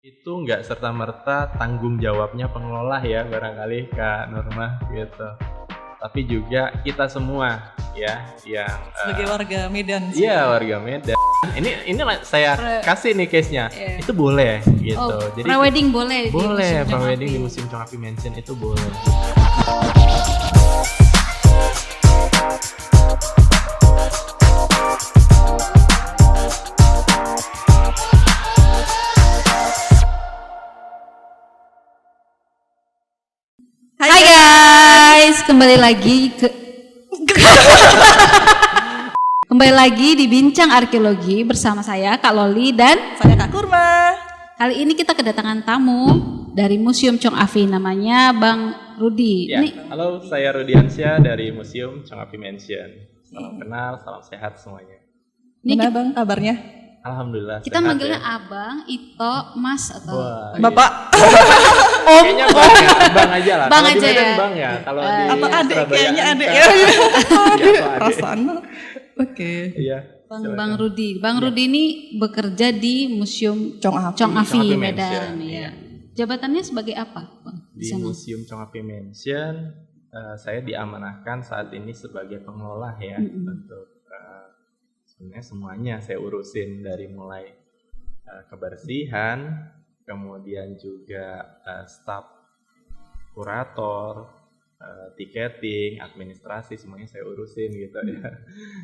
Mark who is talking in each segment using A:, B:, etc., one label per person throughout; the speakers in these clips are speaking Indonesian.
A: Itu nggak serta-merta tanggung jawabnya pengelola ya barangkali Kak Nurmah gitu. Tapi juga kita semua ya yang
B: sebagai warga Medan sih.
A: Iya, warga Medan. Ini saya kasih nih case-nya.
B: Iya.
A: Itu boleh gitu.
C: Oh,
A: Jadi
C: pre-wedding boleh.
A: boleh
C: di musim
A: pre-wedding di
C: Chong
A: musim Chong Api Mansion itu boleh.
C: Hai guys, kembali lagi di Bincang Arkeologi bersama saya Kak Loli dan
B: Saya Kak Kurma.
C: kali ini kita kedatangan tamu dari Museum Chong Afi, namanya Bang Rudi.
A: Ya,
C: Ini
A: halo, saya Rudiansyah dari Museum Chong Api Mansion. Salam kenal, salam sehat semuanya.
B: Gimana Bang kabarnya?
A: Alhamdulillah.
C: kita
A: sehat
C: manggilnya
A: ya.
C: Abang, Ito, Mas atau
A: Wah,
B: Bapak.
A: kayaknya bang ya, bang aja lah.
C: Bang
A: Kalau di
C: aja
A: Medan
C: ya.
A: bang ya. Kalau di
B: Atau adik,
A: Surabaya
B: kayaknya
A: Angka.
B: adik ya.
A: Iya,
B: Adik,
A: Pak, adik.
B: perasaan. Oke.
A: Iya.
C: Bang Rudi. Bang Rudi ini bekerja di Museum
B: Chong Afi.
C: Chong Afi
A: Chong Afi
C: Medan.
A: Mansion,
C: Ya.
A: iya.
C: Jabatannya sebagai apa, Bang?
A: Di
C: sana?
A: Museum Chong Api Mansion, saya diamanahkan saat ini sebagai pengelola ya. Untuk sebenarnya semuanya saya urusin dari mulai kebersihan, kemudian juga staf kurator, tiketing, administrasi, semuanya saya urusin gitu ya.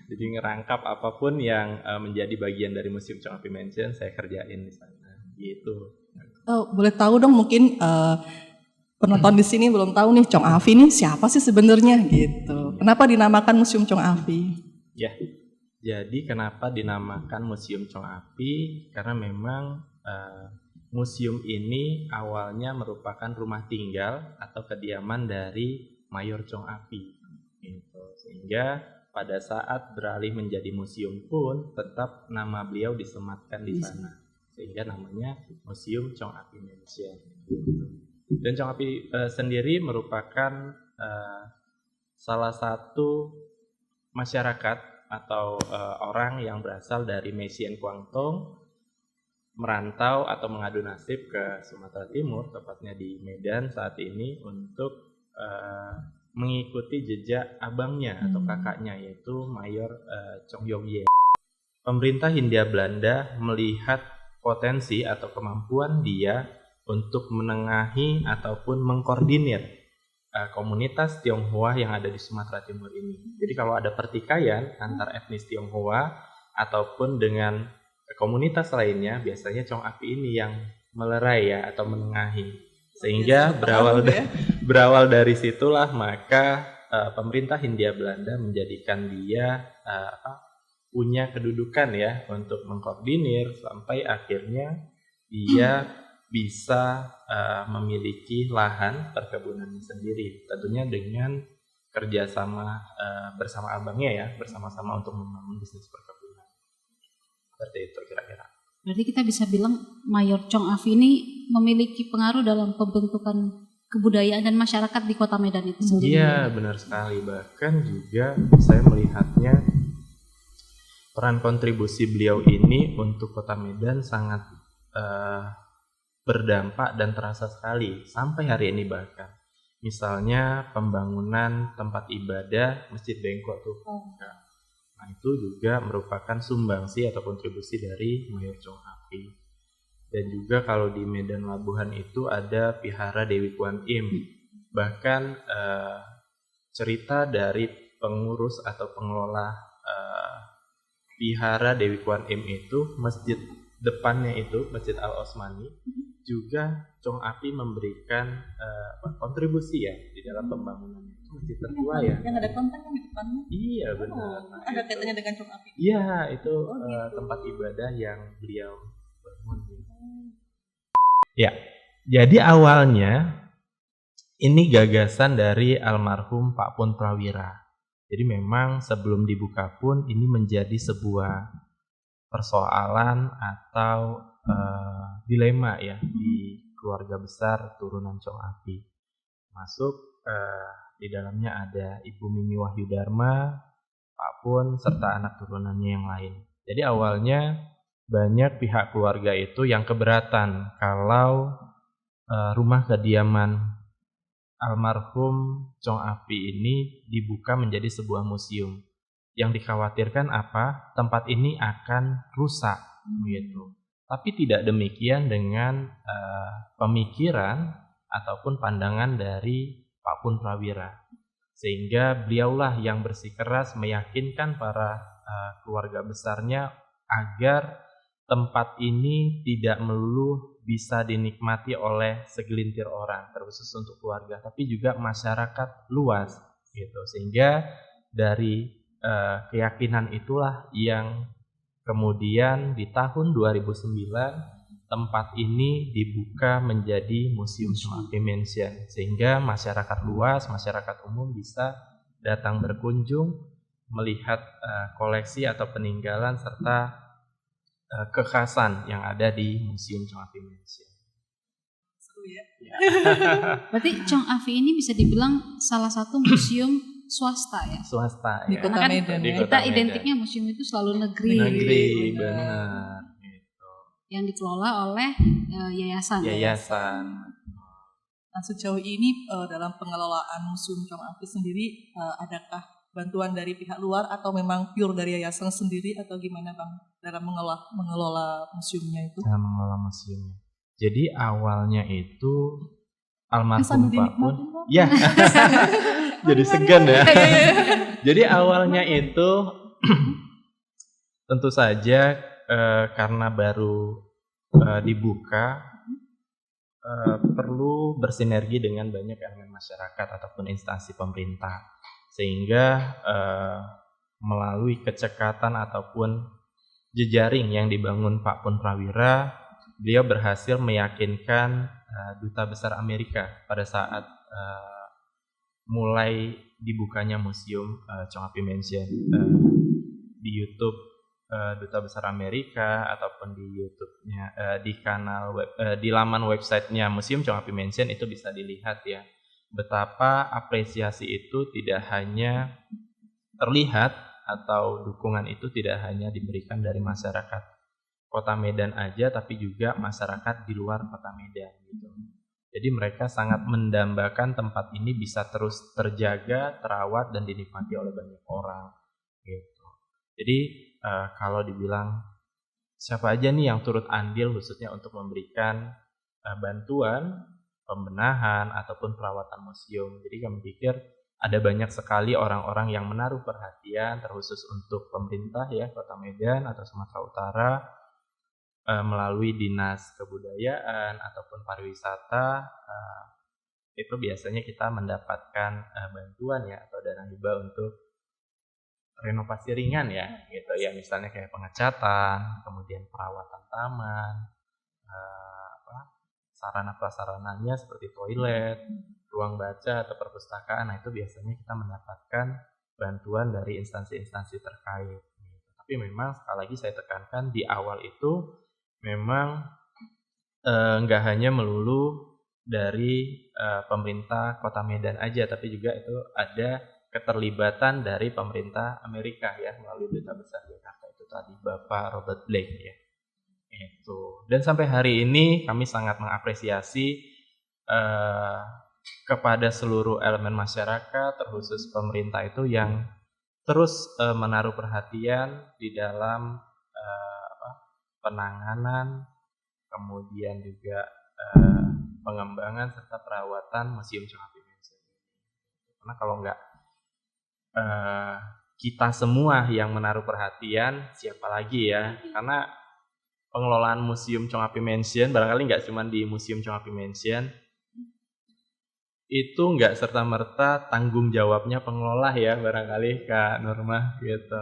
A: Jadi ngerangkap apapun yang menjadi bagian dari Museum Chong Api Mansion saya kerjain di sana gitu.
B: Oh, boleh tahu dong mungkin penonton di sini belum tahu nih Chong Afi nih siapa sih sebenarnya gitu. Kenapa dinamakan Museum Chong Afi?
A: Ya, jadi kenapa dinamakan Museum Chong Api? Karena memang museum ini awalnya merupakan rumah tinggal atau kediaman dari Mayor Chong Api. Gitu. Sehingga pada saat beralih menjadi museum pun tetap nama beliau disematkan di sana. Sehingga namanya Museum Chong Api Mansion. Gitu. Dan Chong Api sendiri merupakan salah satu masyarakat atau orang yang berasal dari Mesian Guangdong merantau atau mengadu nasib ke Sumatera Timur, tepatnya di Medan saat ini untuk mengikuti jejak abangnya atau kakaknya yaitu Mayor Chong Yong-ye. Pemerintah Hindia Belanda melihat potensi atau kemampuan dia untuk menengahi ataupun mengkoordinir komunitas Tionghoa yang ada di Sumatera Timur ini. Jadi kalau ada pertikaian antar etnis Tionghoa ataupun dengan komunitas lainnya, biasanya Chong Api ini yang melerai ya atau menengahi. Sehingga berawal dari situlah maka pemerintah Hindia Belanda menjadikan dia punya kedudukan ya untuk mengkoordinir sampai akhirnya dia bisa memiliki lahan perkebunannya sendiri, tentunya dengan kerjasama bersama abangnya ya, bersama-sama untuk membangun bisnis perkebunan. Seperti itu kira-kira.
C: Berarti kita bisa bilang Mayor Chong Afi ini memiliki pengaruh dalam pembentukan kebudayaan dan masyarakat di Kota Medan itu sendiri.
A: Iya, benar sekali. Bahkan juga saya melihatnya peran kontribusi beliau ini untuk Kota Medan sangat berdampak dan terasa sekali sampai hari ini bahkan. Misalnya pembangunan tempat ibadah Masjid Bengkok tuh. Nah, itu juga merupakan sumbangsi atau kontribusi dari Mayor Chong Api. Dan juga kalau di Medan Labuhan itu ada Vihara Dewi Kwan Im. Bahkan cerita dari pengurus atau pengelola Vihara Dewi Kwan Im itu, masjid depannya itu Masjid Al Osmani, juga Chong Api memberikan kontribusi ya di dalam pembangunan itu masjid tertua ya.
B: Yang ada konten kan di depannya.
A: Iya benar.
B: Ada kaitannya dengan Chong Afi.
A: Iya itu tempat ibadah yang beliau bangun. Ya, jadi awalnya ini gagasan dari almarhum Pak Pun Prawira. Jadi memang sebelum dibuka pun ini menjadi sebuah persoalan atau dilema ya di keluarga besar turunan Chong Api. Masuk di dalamnya ada Ibu Mimi Wahyu Dharma, Pak Pun serta anak turunannya yang lain. Jadi awalnya banyak pihak keluarga itu yang keberatan kalau rumah kediaman almarhum Chong Afi ini dibuka menjadi sebuah museum. Yang dikhawatirkan apa? Tempat ini akan rusak gitu. Tapi tidak demikian dengan pemikiran ataupun pandangan dari Pak Pun Prawira. Sehingga beliaulah yang bersikeras meyakinkan para keluarga besarnya agar tempat ini tidak melulu bisa dinikmati oleh segelintir orang, terkhusus untuk keluarga, tapi juga masyarakat luas gitu. Sehingga dari keyakinan itulah yang kemudian di tahun 2009 tempat ini dibuka menjadi Museum Chong Afi Mansion, sehingga masyarakat luas, masyarakat umum bisa datang berkunjung, melihat koleksi atau peninggalan serta kekhasan yang ada di Museum Chong Afi Mansion.
B: Seru ya.
C: Berarti Chong Afi ini bisa dibilang salah satu museum swasta ya?
A: Swasta
B: Di
A: ya.
B: Kota
C: Karena kan
B: Medan ya.
C: kita identiknya museum itu selalu negeri.
A: Negeri,
B: benar.
A: benar. Gitu.
C: Yang dikelola oleh yayasan.
A: Yayasan.
B: Nah, sejauh ini dalam pengelolaan Museum Chong Afi sendiri, adakah bantuan dari pihak luar atau memang pure dari yayasan sendiri atau gimana Bang dalam mengelola museumnya itu?
A: Dalam mengelola museumnya. Jadi awalnya itu almarhum
B: Sambil
A: Pak Pun.
B: dinikmatin, Bang.
A: Ya. Jadi segan ya. Jadi awalnya itu tentu saja karena baru dibuka perlu bersinergi dengan banyak elemen masyarakat ataupun instansi pemerintah, sehingga melalui kecekatan ataupun jejaring yang dibangun Pak Pun Prawira, beliau berhasil meyakinkan Duta Besar Amerika pada saat mulai dibukanya Museum Chong Afi Mansion. Di YouTube Duta Besar Amerika ataupun di YouTube-nya, di kanal web, di laman websitenya Museum Chong Afi Mansion itu bisa dilihat ya, betapa apresiasi itu tidak hanya terlihat atau dukungan itu tidak hanya diberikan dari masyarakat Kota Medan aja, tapi juga masyarakat di luar Kota Medan gitu. Jadi mereka sangat mendambakan tempat ini bisa terus terjaga, terawat dan dinikmati oleh banyak orang gitu. Jadi kalau dibilang siapa aja nih yang turut andil khususnya untuk memberikan bantuan pembenahan ataupun perawatan museum. Jadi kami pikir ada banyak sekali orang-orang yang menaruh perhatian terkhusus untuk pemerintah ya Kota Medan atau Sumatera Utara melalui Dinas Kebudayaan ataupun Pariwisata. Itu biasanya kita mendapatkan bantuan ya atau dana hibah untuk renovasi ringan ya gitu ya, misalnya kayak pengecatan, kemudian perawatan taman, sarana prasarananya seperti toilet, ruang baca atau perpustakaan. Nah itu biasanya kita mendapatkan bantuan dari instansi-instansi terkait gitu. Tapi memang sekali lagi saya tekankan di awal itu memang nggak hanya melulu dari pemerintah Kota Medan aja, tapi juga itu ada keterlibatan dari pemerintah Amerika ya melalui Duta Besar Jakarta itu tadi Bapak Robert Blake ya. Itu. Dan sampai hari ini kami sangat mengapresiasi kepada seluruh elemen masyarakat terkhusus pemerintah itu yang terus menaruh perhatian di dalam penanganan, kemudian juga pengembangan serta perawatan Museum Chong Afi Mansion. Karena kalau nggak kita semua yang menaruh perhatian, siapa lagi ya? Karena pengelolaan Museum Chong Afi Mansion barangkali nggak cuma di Museum Chong Afi Mansion, itu nggak serta-merta tanggung jawabnya pengelola ya barangkali Kak Nurma gitu.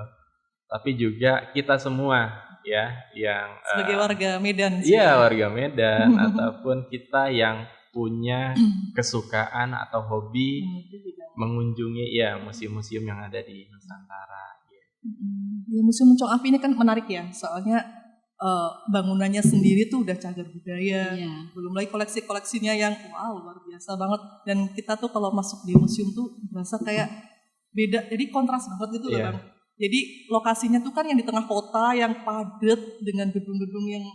A: Tapi juga kita semua ya yang
B: sebagai warga Medan
A: sih. Iya, warga Medan ataupun kita yang punya kesukaan atau hobi mengunjungi ya museum-museum yang ada di Nusantara.
B: Ya, Museum Chong Afi ini kan menarik ya, soalnya bangunannya sendiri tuh udah cagar budaya, belum lagi koleksi-koleksinya yang wow luar biasa banget. Dan kita tuh kalau masuk di museum tuh berasa kayak beda, jadi kontras banget gitu loh Bang. Jadi lokasinya tuh kan yang di tengah kota yang padat dengan gedung-gedung yang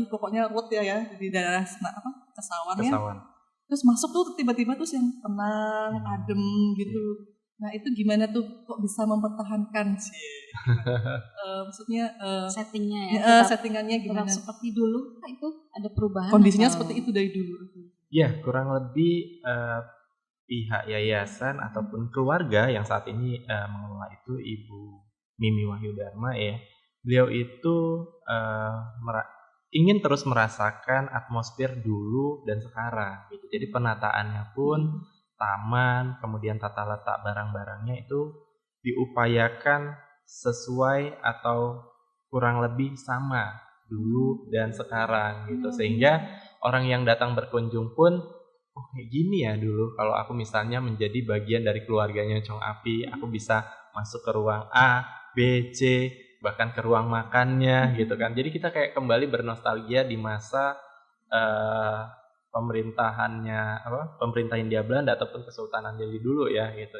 B: pokoknya road ya di daerah Kesawan ya.
A: Kesawan.
B: Terus masuk tuh tiba-tiba tuh yang tenang, adem gitu. Nah itu gimana tuh kok bisa mempertahankan sih? Maksudnya
C: Settingnya ya.
B: Settingannya
C: Tetap
B: gimana?
C: seperti dulu kah itu ada perubahan?
B: Kondisinya
C: atau-
B: seperti itu dari dulu.
A: Ya, kurang lebih pihak yayasan ataupun keluarga yang saat ini mengelola itu Ibu Mimi Wahyu Dharma ya. Beliau itu ingin terus merasakan atmosfer dulu dan sekarang gitu. Jadi penataannya pun taman, kemudian tata letak barang-barangnya itu diupayakan sesuai atau kurang lebih sama dulu dan sekarang gitu. Sehingga orang yang datang berkunjung pun oh kayak gini ya dulu. Kalau aku misalnya menjadi bagian dari keluarganya Chong Afi, aku bisa masuk ke ruang A, B, C, bahkan ke ruang makannya gitu kan. Jadi kita kayak kembali bernostalgia di masa pemerintahan Hindia Belanda ataupun Kesultanan Delhi dulu ya gitu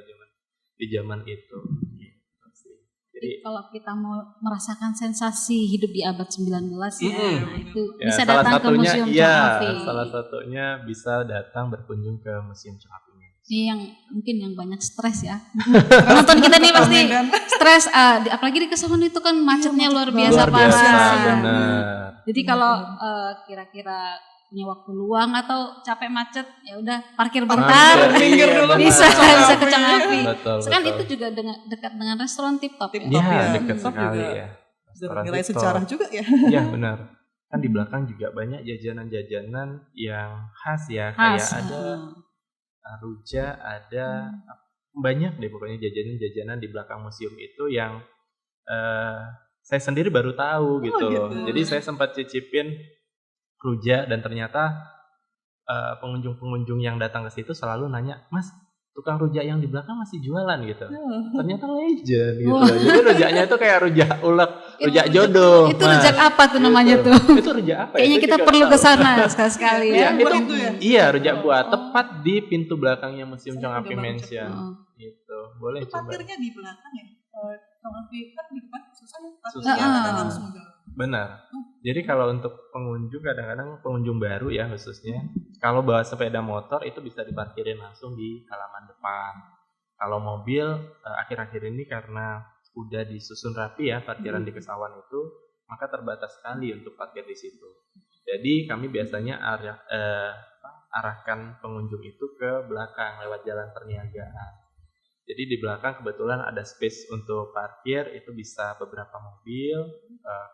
A: di zaman itu. Gitu sih. Jadi
C: kalau kita mau merasakan sensasi hidup di abad 19 ya, nah itu
A: ya,
C: bisa
A: salah
C: datang ke
A: satunya
C: Museum Chong Afi.
A: salah satunya bisa datang berkunjung ke Museum Chong Afi.
C: Ini yang mungkin yang banyak stres ya. Penonton kita nih pasti stres, apalagi di Kesawan itu kan macetnya luar biasa parah.
A: Benar.
C: Jadi kalau kira-kira punya waktu luang atau capek macet, ya udah parkir bentar,
B: minggir dulu.
C: bisa ke Chong Afi.
A: Betul,
C: Sekarang
A: betul.
C: itu juga dekat dengan restoran Tip Top ya.
B: Tip Top.
A: Ya,
B: Ya,
A: dekat
B: Top
A: sekali
B: juga.
A: ya. Restoran
B: Nilai
A: Tip Top.
B: sejarah juga ya.
A: Iya benar. Kan di belakang juga banyak jajanan-jajanan yang khas ya,
C: Khas.
A: kayak ada ruja, ada banyak deh pokoknya jajanan-jajanan di belakang museum itu yang saya sendiri baru tahu gitu loh.
B: gitu.
A: Jadi saya sempat cicipin ruja dan ternyata pengunjung-pengunjung yang datang ke situ selalu nanya, "Mas, tukang rujak yang di belakang masih jualan gitu?" Ternyata legend gitu.
C: Wah.
A: Jadi rujaknya itu kayak rujak ulek, rujak jodoh.
C: Itu
A: Mas.
C: rujak apa tuh namanya
A: Gitu.
C: tuh?
A: Itu rujak apa?
C: Kayaknya
A: Saya
C: kita
A: juga
C: perlu
A: nggak
C: ke
A: tahu.
C: sana sekali-sekali
A: Iya,
C: ya.
B: Buat
A: itu
B: itu ya?
A: iya rujak buah
B: Oh.
A: tepat di pintu belakangnya Museum
B: Saya
A: Chong
B: juga
A: Afi
B: baru
A: Mansion.
C: Oh.
A: Gitu. Boleh
B: Itu
A: coba.
B: parkirnya di belakang ya? Chong Afi kan di depan susah ya.
A: Susah.
B: Parkirnya ada langsung jalan.
A: Benar. Jadi kalau untuk pengunjung kadang-kadang pengunjung baru ya khususnya, kalau bawa sepeda motor itu bisa diparkirin langsung di halaman depan. Kalau mobil akhir-akhir ini karena udah disusun rapi ya parkiran di Kesawan itu, maka terbatas sekali untuk parkir di situ. Jadi kami biasanya arahkan pengunjung itu ke belakang lewat jalan perniagaan. Jadi di belakang kebetulan ada space untuk parkir, itu bisa beberapa mobil,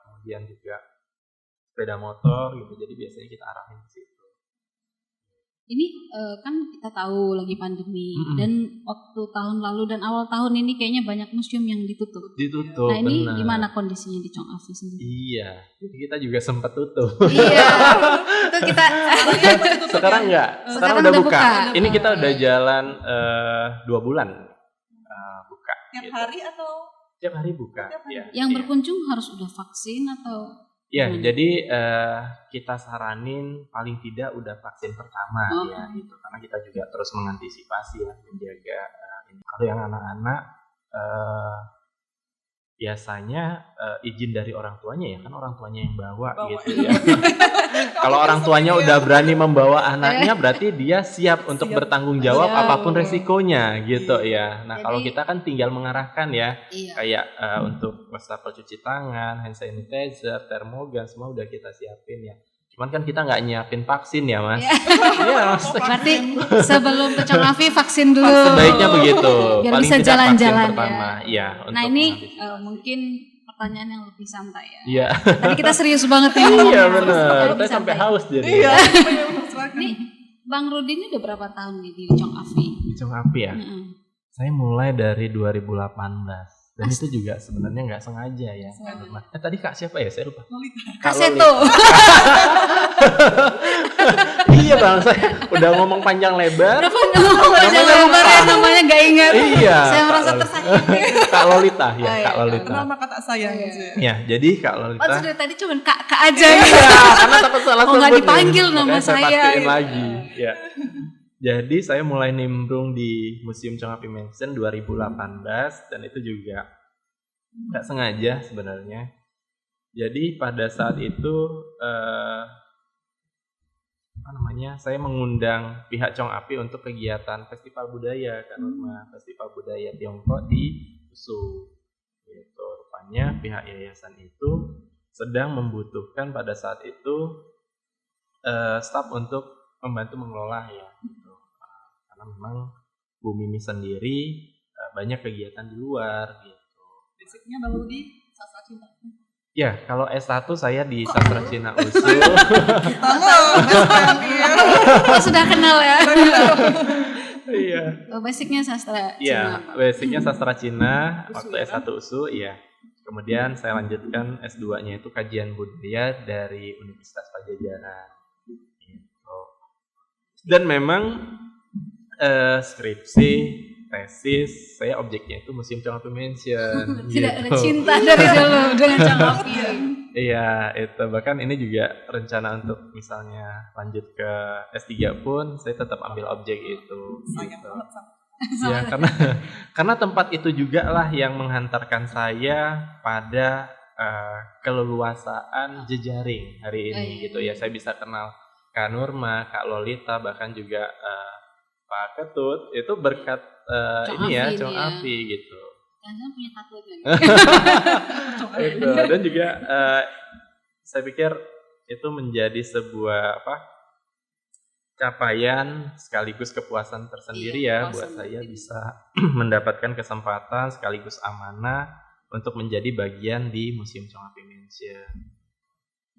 A: kemudian juga sepeda motor gitu. Jadi biasanya kita arahin ke situ.
C: Ini kan kita tahu lagi pandemi dan waktu tahun lalu dan awal tahun ini kayaknya banyak museum yang ditutup.
A: Ditutup.
C: Nah ini
A: benar.
C: gimana kondisinya di Chong Afi sendiri?
A: Iya, jadi kita juga sempat tutup.
C: Iya, itu kita
A: Sekarang enggak, sekarang udah buka. Ini kita udah jalan 2 bulan buka.
B: Tiap
A: gitu.
B: hari atau
A: Tiap hari buka.
B: Tiap hari.
A: Ya,
C: yang
A: iya.
C: berkunjung harus udah vaksin atau?
A: Ya,
C: gimana?
A: jadi kita saranin paling tidak udah vaksin pertama
C: Oh.
A: ya gitu, karena kita juga terus mengantisipasi ya, menjaga ini. Kalau yang anak-anak biasanya izin dari orang tuanya ya, kan orang tuanya yang bawa gitu ya. Kalau orang tuanya udah berani membawa anaknya, berarti dia siap untuk
B: Siap.
A: bertanggung jawab
C: Siap.
A: apapun resikonya gitu ya. Nah, kalau
C: Jadi-
A: kita kan tinggal mengarahkan ya,
C: Iya.
A: kayak untuk wastafel cuci tangan, hand sanitizer, termogan, semua udah kita siapin ya. Cuman kan kita nggak nyiapin vaksin ya mas. Iya.
C: Berarti sebelum ke Chong Afi vaksin dulu.
A: Sebaiknya begitu.
C: Biar
A: Paling
C: bisa
A: tidak
C: jalan-jalan
A: vaksin pertama. Iya.
C: Nah
A: untuk
C: ini
A: mengantisipasi.
C: mungkin pertanyaan yang lebih santai ya.
A: Iya.
C: Tadi kita serius banget nih.
A: Iya
C: ngomongnya.
A: benar.
C: Lebih
A: Kita sampai
C: santai.
A: haus jadi.
B: Iya.
C: Ini Bang Rudi ini udah berapa tahun nih di Chong Afi?
A: Di Chong Afi ya.
C: Heeh.
A: Saya mulai dari 2018. Dan itu juga sebenarnya nggak sengaja ya. Tadi Kak siapa ya? Saya lupa. Kak
C: Kaseto.
A: Iya bang, saya udah ngomong panjang lebar.
C: Namanya gak ingat.
A: Iya.
C: Saya
A: Kak
C: merasa
A: Lolita.
C: tersakiti.
A: Kak Lolita ya,
C: Oh, iya.
A: Kak Lolita.
B: Nama kata sayang gitu ya.
A: Ya, jadi Kak
C: Oh
A: Lolita.
C: sudah tadi cuma kak aja gitu.
A: Iya, karena takut salah
C: Oh, nggak
A: sebut
C: dipanggil
A: nih.
C: nama
A: Makanya saya
C: saya,
A: pastiin
C: gitu.
A: lagi. Ya. Jadi saya mulai nimbrung di Museum Chong Afi Mansion 2018 dan itu juga nggak sengaja sebenarnya. Jadi pada saat itu saya mengundang pihak Chong Api untuk kegiatan festival budaya festival budaya Tiongkok di USU. Gitu. Rupanya pihak yayasan itu sedang membutuhkan pada saat itu staf untuk membantu mengelola ya. Gitu. Karena memang Bu Mimi sendiri banyak kegiatan di luar gitu.
B: Basicnya baru di sastra Cina.
A: Ya, kalau S1 saya di Sastra Cina USU.
C: Oh, sudah kenal ya.
A: Iya.
C: Oh, basicnya sastra Cina.
A: Iya, basicnya Sastra Cina waktu S1 USU, iya. Kemudian saya lanjutkan S2-nya itu kajian budaya dari Universitas Padjadjaran. Gitu. Dan memang skripsi, tesis, saya objeknya itu Museum Chong Api Mansion.
C: Tidak ada cinta dari dulu dengan Chong Api.
A: Iya, itu bahkan ini juga rencana untuk misalnya lanjut ke S3 pun saya tetap ambil objek itu. Gitu. Ya, karena tempat itu juga lah yang menghantarkan saya pada keleluasaan jejaring hari ini gitu ya. Saya bisa kenal Kak Nurma, Kak Lolita, bahkan juga Pak Ketut itu berkat Chong Api gitu.
C: Jangan punya tato gitu.
A: Itu. Dan juga saya pikir itu menjadi sebuah capaian sekaligus kepuasan tersendiri buat saya bisa mendapatkan kesempatan sekaligus amanah untuk menjadi bagian di Museum Chong Api Mansion.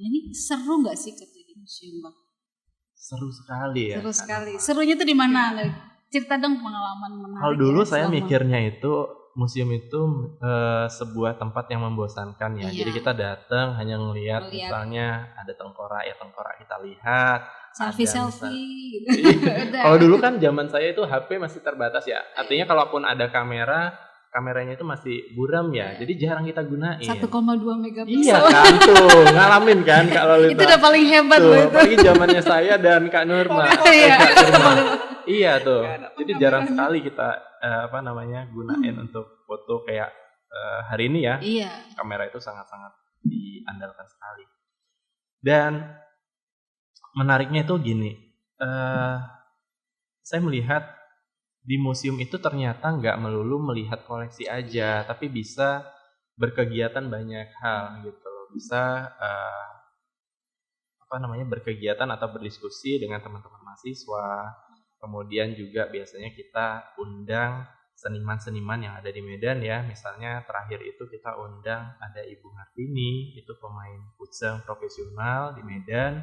C: Ini seru nggak sih kerja di museum, Bang?
A: Seru sekali ya.
C: Seru sekali. Serunya tuh di mana? Cerita dong pengalaman menarik.
A: Kalau dulu saya mikirnya itu museum itu sebuah tempat yang membosankan ya. Jadi kita datang hanya ngelihat misalnya ada tengkorak kita lihat.
C: Selfie gitu.
A: Kalau dulu kan zaman saya itu HP masih terbatas ya. Artinya kalaupun ada kameranya itu masih buram ya. Jadi jarang kita gunain.
C: 1,2 megapiksel.
A: Iya kan tuh, ngalamin kan Kak Lolita.
C: Itu udah paling hebat
A: tuh,
C: itu.
A: Apalagi zamannya saya dan Kak Nurma. Iya tuh. Jadi jarang sekali kita gunain untuk foto kayak hari ini ya.
C: Iya.
A: Kamera itu sangat-sangat diandalkan sekali. Dan menariknya itu gini, saya melihat di museum itu ternyata nggak melulu melihat koleksi aja, tapi bisa berkegiatan banyak hal gitu loh. Bisa berkegiatan atau berdiskusi dengan teman-teman mahasiswa. Kemudian juga biasanya kita undang seniman-seniman yang ada di Medan ya. Misalnya terakhir itu kita undang ada Ibu Hartini, itu pemain futsal profesional di Medan.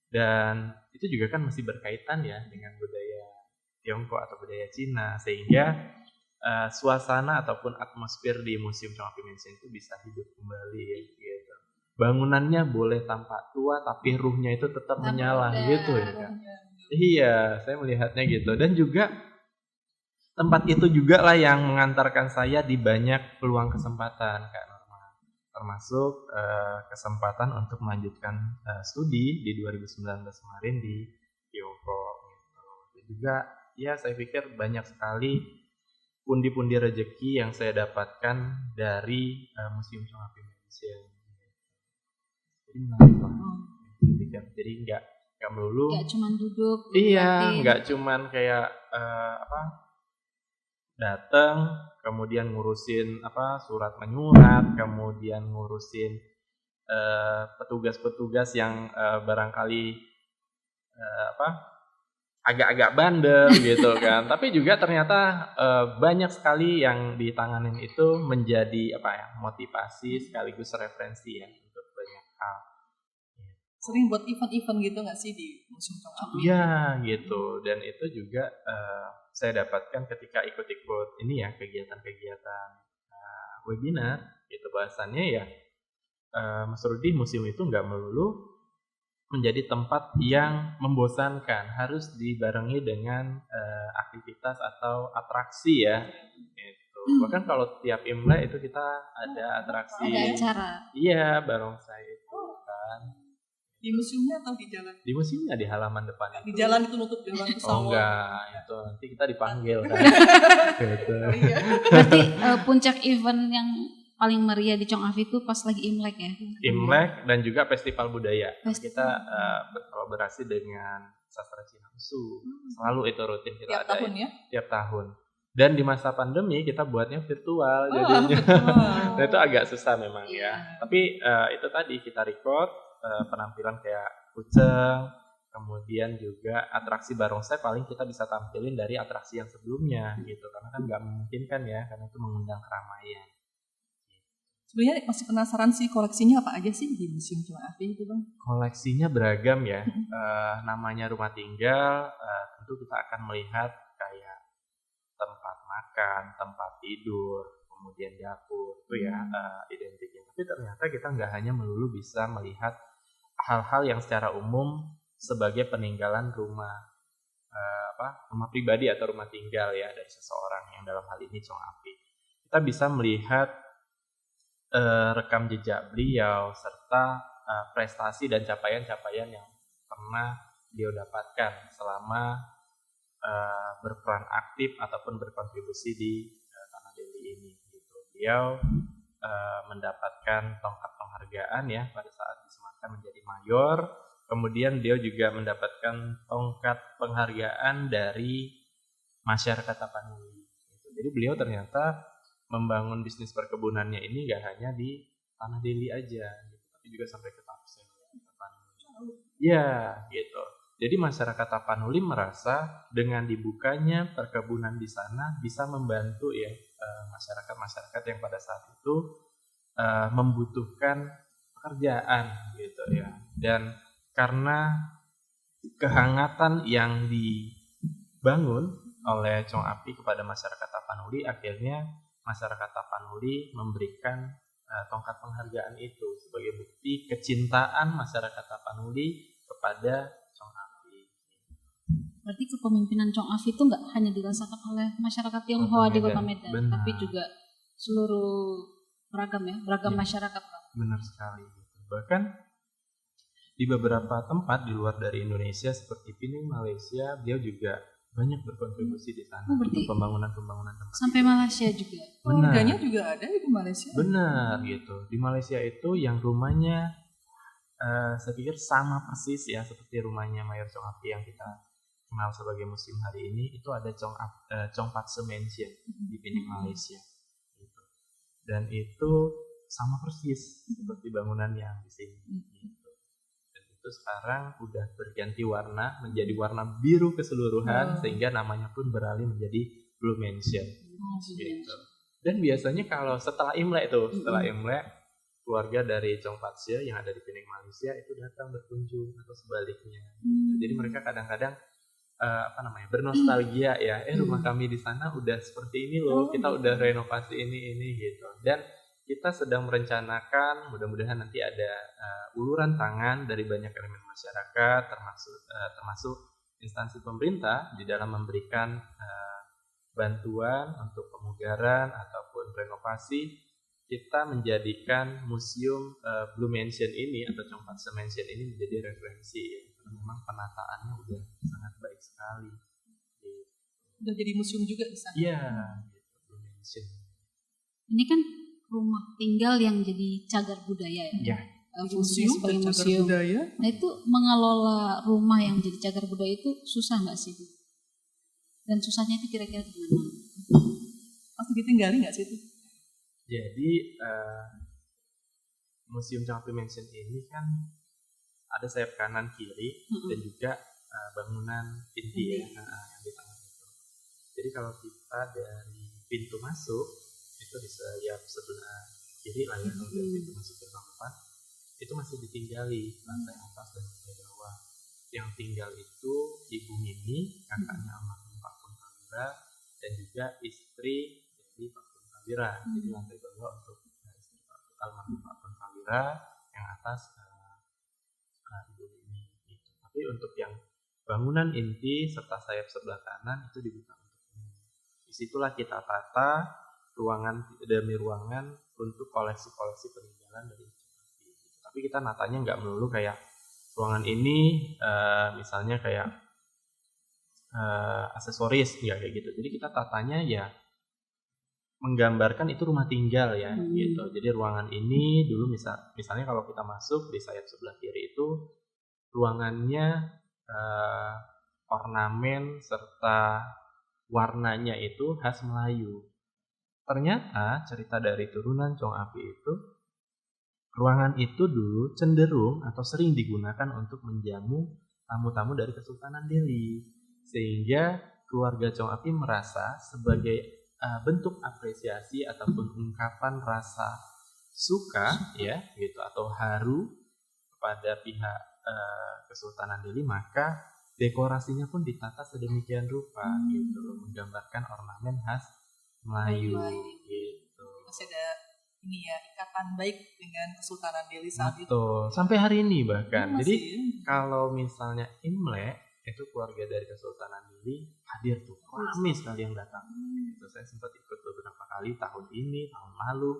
A: Dan itu juga kan masih berkaitan ya dengan budaya Tiongkok atau budaya Cina, sehingga suasana ataupun atmosfer di Museum Chong Api Mansion itu bisa hidup kembali gitu. Bangunannya boleh tampak tua tapi ruhnya itu tetap menyala gitu ya Kak. Iya, saya melihatnya gitu. Dan juga tempat itu juga lah yang mengantarkan saya di banyak peluang kesempatan Kak Norma. Termasuk kesempatan untuk melanjutkan studi di 2019 kemarin di Tiongkok gitu. Dan juga ya saya pikir banyak sekali pundi-pundi rezeki yang saya dapatkan dari Museum Chong Api Mansion. Jadi menarik lah. Jadi nggak melulu.
C: Nggak cuma duduk.
A: Iya, nggak cuman kayak datang, kemudian ngurusin surat menyurat, kemudian ngurusin petugas-petugas yang barangkali agak-agak bandel gitu kan. Tapi juga ternyata banyak sekali yang ditanganin itu menjadi motivasi sekaligus referensi ya untuk banyak hal.
B: Sering buat event-event gitu nggak sih di Museum Chong Api?
A: Iya gitu, dan itu juga saya dapatkan ketika ikut-ikut ini ya kegiatan-kegiatan webinar gitu. Bahasannya ya Mas Rudi, museum itu nggak melulu menjadi tempat yang membosankan, harus dibarengi dengan aktivitas atau atraksi ya gitu. Bahkan kalau tiap Imlek itu kita ada atraksi,
C: ada acara.
A: Iya, barongsai itu kan.
B: Di museumnya atau di jalan?
A: Di museumnya, di halaman depan.
B: Di jalan itu nutup jalan pesawat.
A: Oh enggak, itu nanti kita dipanggil kan. Gitu.
C: Berarti puncak event yang paling meriah di Chong Afi itu pas lagi Imlek ya.
A: Imlek dan juga festival budaya.
C: Festival.
A: Kita berkolaborasi dengan Sastra Cina Usu. Selalu itu rutin kita
B: Tiap tahun
A: adain.
B: ya?
A: Tiap tahun. Dan di masa pandemi kita buatnya virtual
B: Oh,
A: jadinya.
B: virtual.
A: Nah, itu agak susah memang
C: Iya.
A: ya. Tapi itu tadi kita record penampilan kayak kucing, kemudian juga atraksi barongsai paling kita bisa tampilin dari atraksi yang sebelumnya gitu. Karena kan nggak memungkinkan ya, karena itu mengundang keramaian.
B: Sebenarnya masih penasaran sih koleksinya apa aja sih di Museum Chong Afi itu Bang?
A: Koleksinya beragam ya. Namanya rumah tinggal, tentu kita akan melihat kayak tempat makan, tempat tidur, kemudian dapur, itu ya identiknya. Tapi ternyata kita nggak hanya melulu bisa melihat hal-hal yang secara umum sebagai peninggalan rumah rumah pribadi atau rumah tinggal ya dari seseorang yang dalam hal ini Chong Afi. Kita bisa melihat rekam jejak beliau serta prestasi dan capaian-capaian yang pernah beliau dapatkan selama berperan aktif ataupun berkontribusi di Tanah Deli ini. Gitu. Beliau mendapatkan tongkat penghargaan ya pada saat disematkan menjadi mayor. Kemudian beliau juga mendapatkan tongkat penghargaan dari masyarakat Tapanuli. Gitu. Jadi beliau ternyata membangun bisnis perkebunannya ini gak hanya di Tanah Deli aja, gitu, tapi juga sampai ke Tapsel. Ya, gitu. Jadi masyarakat Tapanuli merasa dengan dibukanya perkebunan di sana bisa membantu ya masyarakat-masyarakat yang pada saat itu membutuhkan pekerjaan gitu ya. Dan karena kehangatan yang dibangun oleh Chong Afi kepada masyarakat Tapanuli, akhirnya masyarakat Tapanuli memberikan tongkat penghargaan itu sebagai bukti kecintaan masyarakat Tapanuli kepada Chong Afi.
C: Berarti kepemimpinan Chong Afi itu nggak hanya dirasakan oleh masyarakat Tionghoa di Kota Medan,
A: Benar.
C: tapi juga seluruh beragam masyarakat.
A: Benar sekali. Bahkan di beberapa tempat di luar dari Indonesia seperti Penang, Malaysia, beliau juga banyak berkontribusi di sana untuk pembangunan tempat.
C: Sampai Malaysia juga.
B: Keluarganya juga ada di Malaysia.
A: Benar gitu. Di Malaysia itu yang rumahnya saya pikir sama persis ya seperti rumahnya Mayor Chong Afi yang kita kenal sebagai museum hari ini. Itu ada Chong Pat Se Mansion di Penang, Malaysia. Gitu. Dan itu sama persis seperti bangunan yang di sini. Gitu. Sekarang udah berganti warna menjadi warna biru keseluruhan sehingga namanya pun beralih menjadi Blue Mansion gitu. Dan biasanya kalau setelah Imlek keluarga dari Chong Pat Se yang ada di Penang, Malaysia itu datang berkunjung atau sebaliknya. Jadi mereka kadang-kadang bernostalgia ya, rumah kami di sana udah seperti ini loh, kita udah renovasi ini gitu. Dan kita sedang merencanakan, mudah-mudahan nanti ada uluran tangan dari banyak elemen masyarakat, termasuk instansi pemerintah di dalam memberikan bantuan untuk pemugaran ataupun renovasi. Kita menjadikan museum Blue Mansion ini atau Chong Pat Se Mansion ini menjadi referensi ya. Karena memang penataannya udah sangat baik sekali.
B: Udah jadi museum juga di sana.
A: Iya, gitu, Blue Mansion.
C: Ini kan rumah tinggal yang jadi cagar budaya ya. Fungsinya sebagai museum.
B: Budaya.
C: Nah itu mengelola rumah yang jadi cagar budaya itu susah nggak sih? Dan susahnya itu kira-kira gimana?
B: Pasti ditinggali nggak sih itu?
A: Jadi Museum Chong Afi Mansion ini kan ada sayap kanan kiri dan juga bangunan inti ya yang di tengah itu. Jadi kalau kita dari pintu masuk itu di sayap sebelah kiri lah ya, kalau dari pintu masuk gerbang depan itu masih ditinggali lantai atas dan lantai bawah. Yang tinggal itu Ibu Mimi, kakaknya almarhum Pak Pun Prawira, dan juga istri dari Pak Pun Prawira. Jadi lantai bawah untuk istri almarhum Pak Pun Prawira, yang atas Ibu Mimi. Gitu. Tapi untuk yang bangunan inti serta sayap sebelah kanan itu dibuka untuk umum. Disitulah kita tata ruangan demi ruangan untuk koleksi-koleksi peninggalan dari Chong Afi. Tapi kita natanya nggak melulu kayak ruangan ini misalnya kayak aksesoris ya kayak gitu. Jadi kita tatanya ya menggambarkan itu rumah tinggal ya gitu. Jadi ruangan ini dulu misalnya kalau kita masuk di sayap sebelah kiri itu ruangannya ornamen serta warnanya itu khas Melayu. Ternyata cerita dari turunan Chong Api itu ruangan itu dulu cenderung atau sering digunakan untuk menjamu tamu-tamu dari Kesultanan Delhi. Sehingga keluarga Chong Api merasa sebagai bentuk apresiasi ataupun ungkapan rasa suka ya gitu atau haru kepada pihak Kesultanan Delhi, maka dekorasinya pun ditata sedemikian rupa gitu loh, menggambarkan ornamen khas Melayu gitu.
B: Masih ada ini ya, ikatan baik dengan Kesultanan Delhi saat itu.
A: Betul. Sampai hari ini bahkan.
B: Masih,
A: Jadi
B: ya.
A: kalau misalnya Imlek itu keluarga dari Kesultanan Delhi hadir tuh, ramai sekali yang datang. Gitu. Saya sempat ikut beberapa kali tahun ini, tahun lalu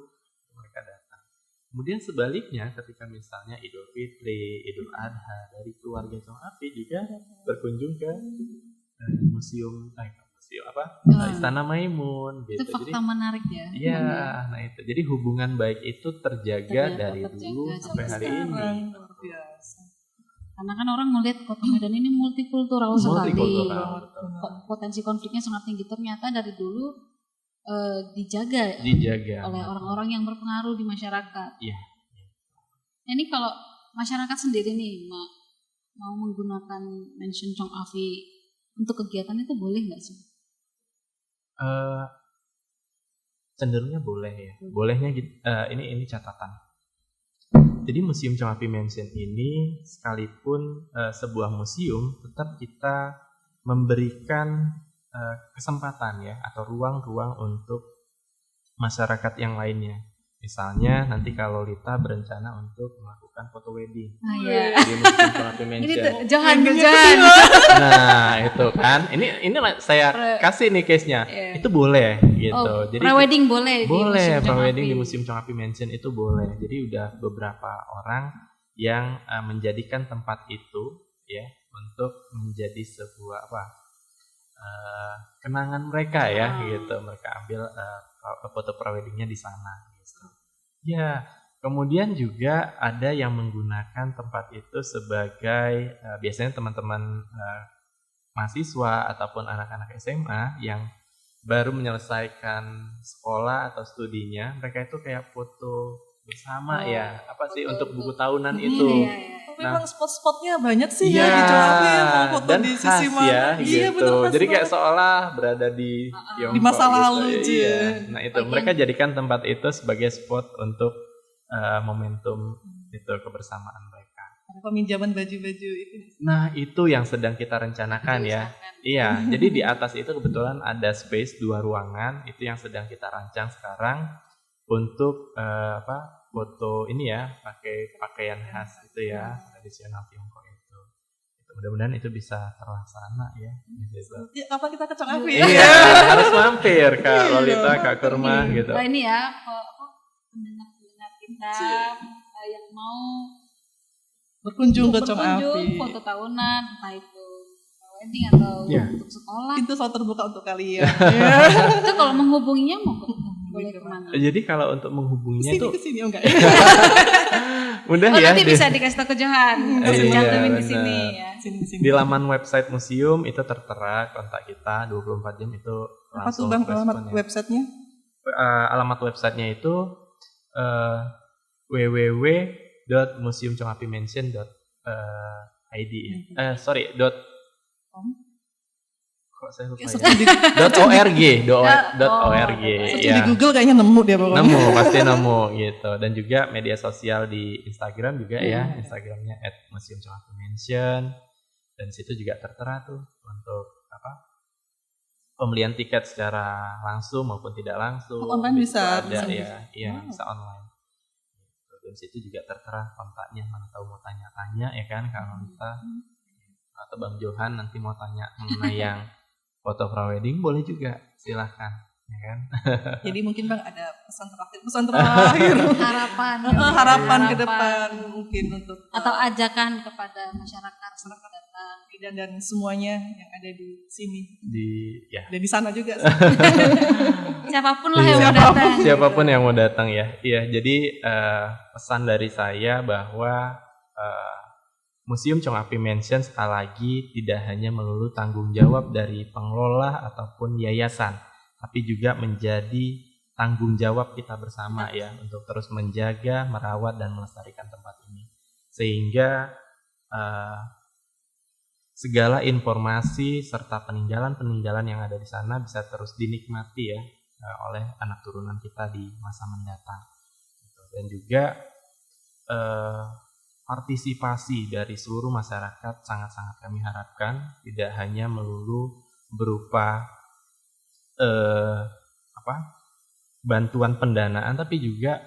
A: mereka datang. Kemudian sebaliknya ketika misalnya Idul Fitri, Idul Adha dari keluarga Chong Api juga berkunjung ke museum Istana Maimun gitu.
C: Itu fakta
A: Jadi
C: menarik ya.
A: iya, nah itu. Jadi hubungan baik itu terjaga dari dulu sampai hari ini.
B: Luar biasa.
C: Karena kan orang melihat Kota Medan ini multikultural sekali.
A: Multikultural, betul.
C: Potensi konfliknya sangat tinggi. Ternyata dari dulu dijaga oleh orang-orang yang berpengaruh di masyarakat.
A: Iya.
C: Nah, ini kalau masyarakat sendiri nih mau menggunakan Mansion Chong Afi untuk kegiatan itu boleh nggak sih?
A: Cenderungnya boleh ya. Bolehnya ini catatan. Jadi Museum Chong Api Mansion ini sekalipun sebuah museum, tetap kita memberikan kesempatan ya atau ruang-ruang untuk masyarakat yang lainnya. Misalnya nanti kalau Lita berencana untuk melakukan foto wedding di Museum Chong Api
C: Ini
A: Mansion.
C: tuh Johan.
A: Nah itu kan, ini saya kasih nih case-nya. Itu boleh gitu. Jadi
C: pre-wedding boleh.
A: Boleh pre-wedding di Museum Chong Api Mansion itu boleh. Jadi udah beberapa orang yang menjadikan tempat itu ya untuk menjadi sebuah kenangan mereka ya gitu. Mereka ambil foto pre-weddingnya di sana gitu. Ya, kemudian juga ada yang menggunakan tempat itu sebagai biasanya teman-teman mahasiswa ataupun anak-anak SMA yang baru menyelesaikan sekolah atau studinya, mereka itu kayak foto bersama untuk buku tahunan itu.
B: Memang spot-spotnya banyak sih ya di Chong Api ya, mau foto
A: Dan
B: di
A: khas
B: sisi mana.
A: ya
B: Iya,
A: gitu.
B: bener, khas
A: Jadi kayak
B: banget.
A: seolah berada di Tiongkok
B: Di masa lalu,
A: gitu.
B: Cie.
A: Iya. Nah itu mereka jadikan tempat itu sebagai spot untuk momentum itu kebersamaan mereka.
B: Ada peminjaman baju-baju itu.
A: Nah itu yang sedang kita rencanakan ya. Iya. Jadi di atas itu kebetulan ada space 2 ruangan itu yang sedang kita rancang sekarang untuk foto ini ya, pakai pakaian khas itu ya, tradisional Tiongkok itu. Mudah-mudahan itu bisa terlaksana ya.
B: Ya, kapan kita ke Chong Api ya?
A: Iya, harus mampir Kak Lolita, Kak Kurma gitu.
C: Nah ini ya, pendengar kita yang mau
B: Berkunjung ke Chong Api.
C: foto tahunan, entah itu wedding atau untuk sekolah.
B: Pintu selalu terbuka untuk kalian.
C: Itu kalau menghubunginya boleh kemana?
A: Jadi kalau untuk menghubunginya itu
B: Kesini enggak?
A: mudah ya.
C: Nanti bisa dikasih tahu ke Johan. Cantumin di sini ya.
B: Sini.
A: Di laman website museum itu tertera kontak kita 24 jam itu
B: Apa tuh
A: langsung
B: Bang alamat
A: responnya.
B: websitenya?
A: Alamat websitenya itu www.museumchongapimansion.id kok saya lupa ya. .org
B: Di Google kayaknya nemu dia pokoknya.
A: pasti nemu gitu. Dan juga media sosial di Instagram juga ya, Instagramnya @museumchongapimansion, dan situ juga tertera tuh untuk pembelian tiket secara langsung maupun tidak langsung.
B: Online bisa
A: ada
B: bisa.
A: ya, bisa online. Dan situ juga tertera kontaknya, mana tahu mau tanya-tanya ya kan kalau kita atau Bang Johan nanti mau tanya mengenai yang foto prewedding boleh juga, silahkan ya kan?
B: Jadi mungkin Bang ada pesan terakhir harapan ke depan mungkin untuk
C: atau ajakan kepada masyarakat datang
B: dan semuanya yang ada di sini dan di sana juga.
C: Siapapun lah yang mau datang.
A: Siapapun yang mau datang ya. Iya, jadi pesan dari saya bahwa Museum Chong Api Mansion sekali lagi tidak hanya melulu tanggung jawab dari pengelola ataupun yayasan, tapi juga menjadi tanggung jawab kita bersama ya untuk terus menjaga, merawat dan melestarikan tempat ini. Sehingga segala informasi serta peninggalan-peninggalan yang ada di sana bisa terus dinikmati ya oleh anak turunan kita di masa mendatang. Dan juga partisipasi dari seluruh masyarakat sangat-sangat kami harapkan, tidak hanya melulu berupa bantuan pendanaan, tapi juga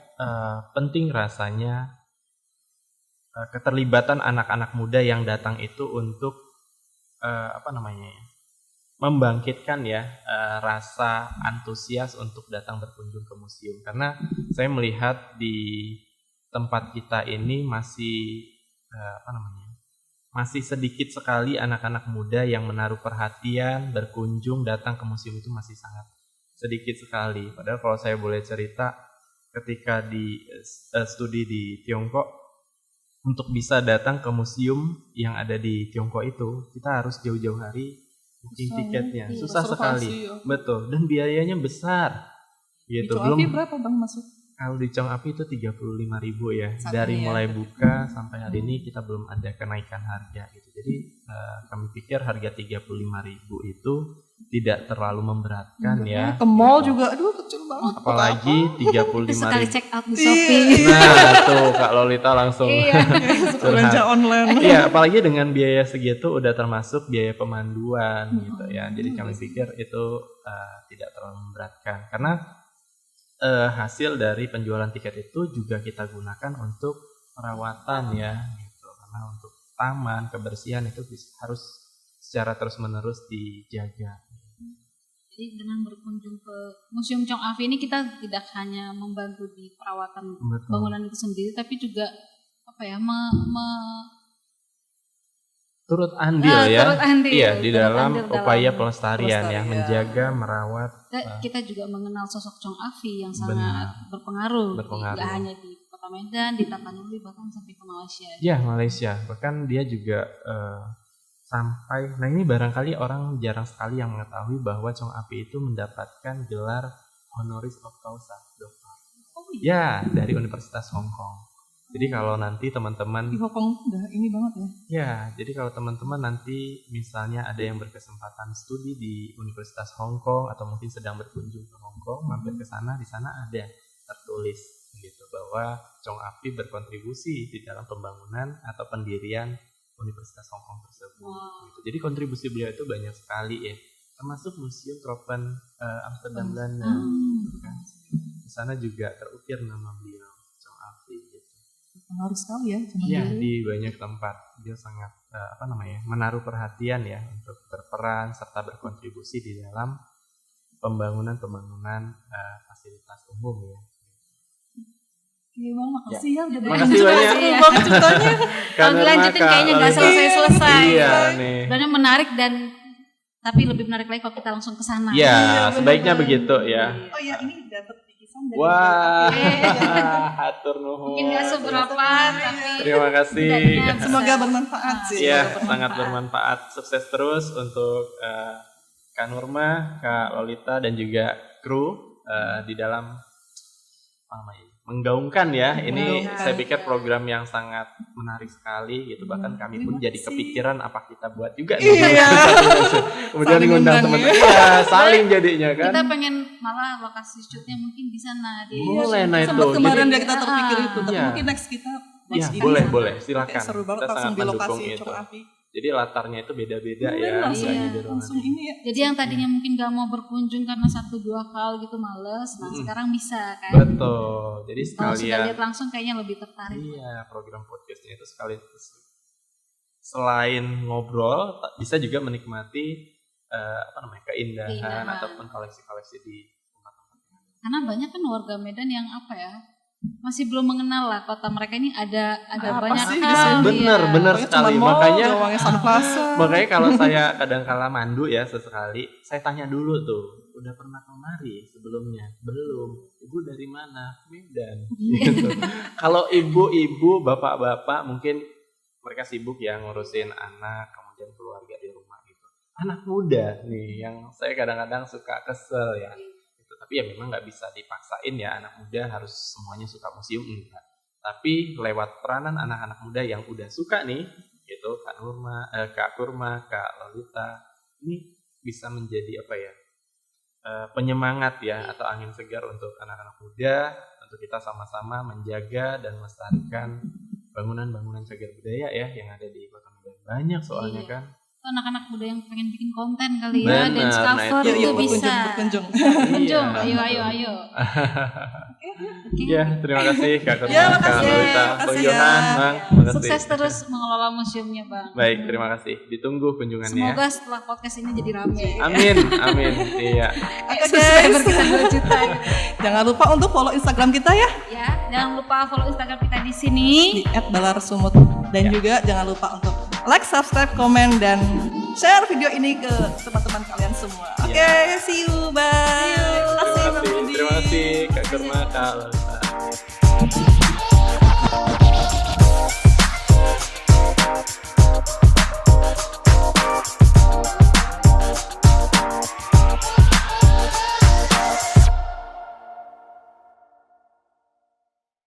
A: penting rasanya keterlibatan anak-anak muda yang datang itu untuk membangkitkan ya rasa antusias untuk datang berkunjung ke museum. Karena saya melihat di tempat kita ini masih masih sedikit sekali anak-anak muda yang menaruh perhatian, berkunjung, datang ke museum itu masih sangat sedikit sekali. Padahal kalau saya boleh cerita, ketika di studi di Tiongkok, untuk bisa datang ke museum yang ada di Tiongkok itu, kita harus jauh-jauh hari booking tiketnya. Susah sekali. Ya. Betul. Dan biayanya besar. Gitu.
B: Di Chong Api berapa Bang masuk?
A: Kalau di Chong Api itu 35.000 ya. Dari mulai buka sampai hari ini kita belum ada kenaikan harga gitu. Jadi kami pikir harga 35.000 itu tidak terlalu memberatkan ya.
B: Ke mall juga aduh kecil banget.
A: Apalagi 35.000.
C: Sekali check out di Shopee.
A: Nah, tuh Kak Lolita langsung
B: belanja online.
A: Iya, apalagi dengan biaya segitu udah termasuk biaya pemanduan gitu ya. Jadi kami pikir itu tidak terlalu memberatkan karena hasil dari penjualan tiket itu juga kita gunakan untuk perawatan ya gitu. Karena untuk taman, kebersihan itu harus secara terus-menerus dijaga.
C: Jadi dengan berkunjung ke Museum Chong Afi ini kita tidak hanya membantu di perawatan bangunan itu sendiri, tapi juga
A: turut andil di dalam upaya pelestarian ya, menjaga, merawat.
C: Kita juga mengenal sosok Chong Afi yang sangat berpengaruh. Tidak hanya di Kota Medan, di Tapanuli, bahkan sampai ke Malaysia.
A: Ya, Malaysia. Bahkan dia juga sampai, nah ini barangkali orang jarang sekali yang mengetahui bahwa Chong Api itu mendapatkan gelar honoris causa doktor. Ya, dari Universitas Hong Kong. Jadi kalau nanti teman-teman
B: di Hong Kong udah ini banget ya.
A: Ya, jadi kalau teman-teman nanti misalnya ada yang berkesempatan studi di Universitas Hong Kong atau mungkin sedang berkunjung ke Hong Kong, mampir ke sana, di sana ada tertulis gitu bahwa Chong Api berkontribusi di dalam pembangunan atau pendirian Universitas Hong Kong tersebut. Gitu. Jadi kontribusi beliau itu banyak sekali ya, termasuk Museum Tropen Amsterdam Belanda. Kan. Di sana juga terukir nama beliau Chong Api. Gitu.
B: Pengaruh sekali ya.
A: Iya, di banyak tempat dia sangat menaruh perhatian ya untuk berperan serta berkontribusi di dalam pembangunan fasilitas umum ya.
B: Oke Bang, makasih ya udah
A: makasih banyak
B: banget ceritanya.
C: Kalau dilanjutin kayaknya nggak selesai-selesai.
A: Iya nih.
C: Sebenarnya menarik tapi lebih menarik lagi kalau kita langsung ke sana.
A: Iya, sebaiknya begitu ya.
B: Oh iya, ini dapat bikisan dari
A: wah, hatur nuhun.
C: Mungkin nggak seberapa, tapi
A: terima kasih.
B: Semoga bermanfaat sih.
A: Iya, sangat bermanfaat. Sukses terus untuk Kak Nurma, Kak Lolita dan juga kru di dalam menggaungkan ya. Ini saya pikir program yang sangat menarik sekali gitu. Bahkan kami pun jadi kepikiran apa kita buat juga nih. Kemudian ngundang teman-teman. Iya, saling jadinya kan.
C: Kita pengen malah lokasi shootnya mungkin di sana.
A: Boleh, nah itu.
B: Sempat kemarin kita terpikir itu. Tapi mungkin next kita
A: boleh, silakan.
B: Seru banget
A: kita
B: langsung
A: sangat
B: di lokasi
A: itu.
B: Chong Api.
A: Jadi latarnya itu beda-beda ya.
B: Langsung ini ya.
C: Jadi yang tadinya mungkin gak mau berkunjung karena 1-2 hal gitu males, nah sekarang bisa kan.
A: Betul. Jadi sekalian.
C: Kalau sudah lihat langsung kayaknya lebih tertarik.
A: Iya, program podcastnya itu selain ngobrol bisa juga menikmati keindahan ataupun koleksi-koleksi di
C: Karena banyak kan warga Medan yang apa ya, masih belum mengenal lah kota mereka ini ada
B: Apa
C: banyak
B: sih di
C: hal.
B: sini?
C: Iya.
A: Bener
B: Pokoknya
A: sekali.
B: cuma mall,
A: Makanya
B: doangnya Sun Plaza.
A: makanya kalau saya kadang-kala mandu ya sesekali, saya tanya dulu tuh, udah pernah kemari sebelumnya? Belum. Ibu dari mana? Medan. Gitu. Kalau ibu-ibu, bapak-bapak mungkin mereka sibuk ya ngurusin anak, kemudian keluarga di rumah gitu. Anak muda nih yang saya kadang-kadang suka kesel ya. Gitu. Tapi ya memang nggak bisa dipaksain ya anak muda harus semuanya suka museum, enggak. Tapi lewat peranan anak-anak muda yang udah suka nih, gitu, Kak Kurma, Kak Lolita, ini bisa menjadi apa ya? Penyemangat ya atau angin segar untuk anak-anak muda, untuk kita sama-sama menjaga dan melestarikan bangunan-bangunan cagar budaya ya yang ada di Kota Medan. Banyak soalnya
C: Iya.
A: kan.
C: Anak-anak muda yang pengen bikin konten kali ya,
A: Bener,
C: dance
A: nah
C: cover
A: itu.
C: itu
B: Yuk,
C: bisa.
B: berkunjung.
C: Berkunjung,
A: Iya.
C: ayo. Oke.
A: Ya, terima kasih Kak Kurma,
B: Ya,
A: Kak
B: makasih.
A: Lolita,
B: Makasih
A: Bang
B: ya.
A: Johan, Bang. Makasih.
C: Sukses terus mengelola museumnya, Bang.
A: Baik, terima kasih. Ditunggu kunjungannya ya.
C: Semoga setelah podcast ini jadi rame.
A: Amin, amin. Iya.
B: Oke
C: Subscriber
B: guys,
C: kita 2 juta.
B: jangan lupa untuk follow Instagram kita ya
C: Ya, jangan lupa follow Instagram kita di sini.
B: di @balarsumut dan juga jangan lupa untuk like, subscribe, komen dan share video ini ke teman-teman kalian semua. Oke, see you, bye. Terima kasih, Bang Budi.
A: Terima kasih Kak Kurma, Kak Lolita.